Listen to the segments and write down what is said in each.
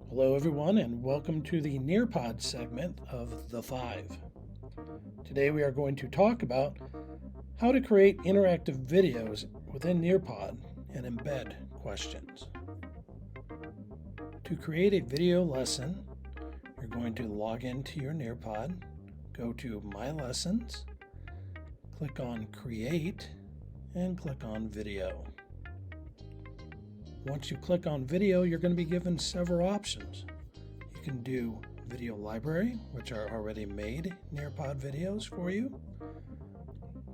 Hello everyone and welcome to the Nearpod segment of The Five. Today we are going to talk about how to create interactive videos within Nearpod and embed questions. To create a video lesson, you're going to log into your Nearpod, go to My Lessons, click on Create, and click on Video. Once you click on video, you're going to be given several options. You can do video library, which are already made Nearpod videos for you,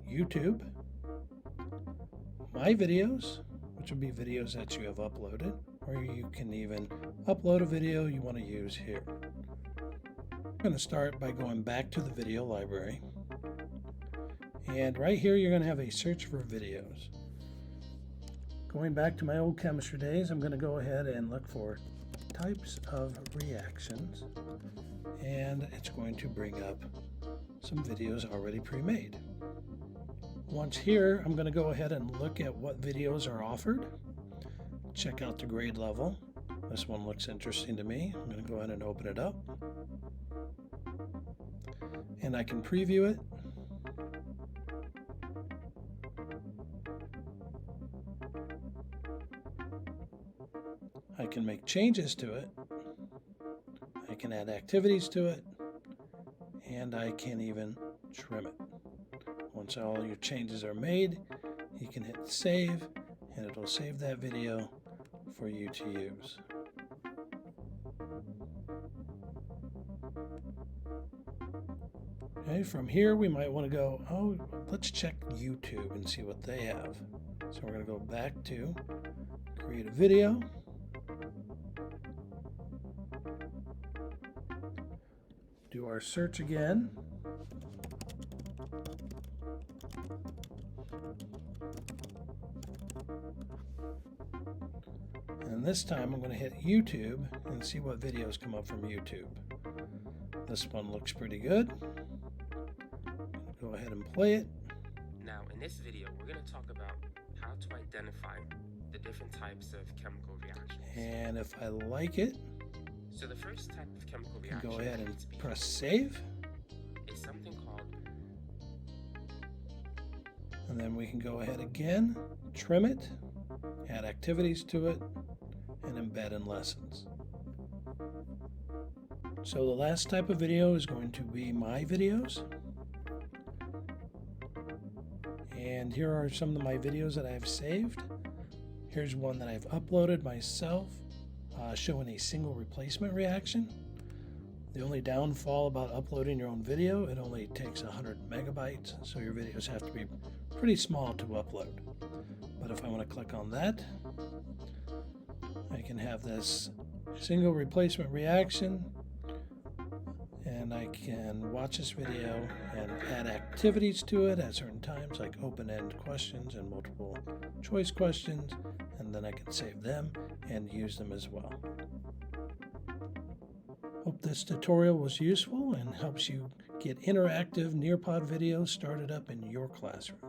YouTube, My Videos, which will be videos that you have uploaded, or you can even upload a video you want to use here. I'm going to start by going back to the video library, and right here you're going to have a search for videos. Going back to my old chemistry days, I'm going to go ahead and look for types of reactions, and it's going to bring up some videos already pre-made. Once here, I'm going to go ahead and look at what videos are offered, check out the grade level. This one looks interesting to me. I'm going to go ahead and open it up, and I can preview it. I can make changes to it, I can add activities to it, and I can even trim it. Once all your changes are made, you can hit save, and it'll save that video for you to use. Okay, from here we might want to go, let's check YouTube and see what they have. So we're going to go back to create a video. Do our search again. And this time I'm going to hit YouTube and see what videos come up from YouTube. This one looks pretty good. Go ahead and play it. Now in this video we're going to talk about how to identify the different types of chemical reactions. And if I like it, so the first type of chemical reaction, go ahead and press save. It's something called, and then we can go ahead again, trim it, add activities to it, and embed in lessons. So the last type of video is going to be My Videos. And here are some of my videos that I have saved. Here's one that I've uploaded myself, showing a single replacement reaction. The only downfall about uploading your own video, it only takes 100 megabytes, so your videos have to be pretty small to upload. But if I want to click on that, I can have this single replacement reaction, and I can watch this video and add activities to it at certain times, like open-end questions and multiple choice questions, and then I can save them and use them as well. Hope this tutorial was useful and helps you get interactive Nearpod videos started up in your classroom.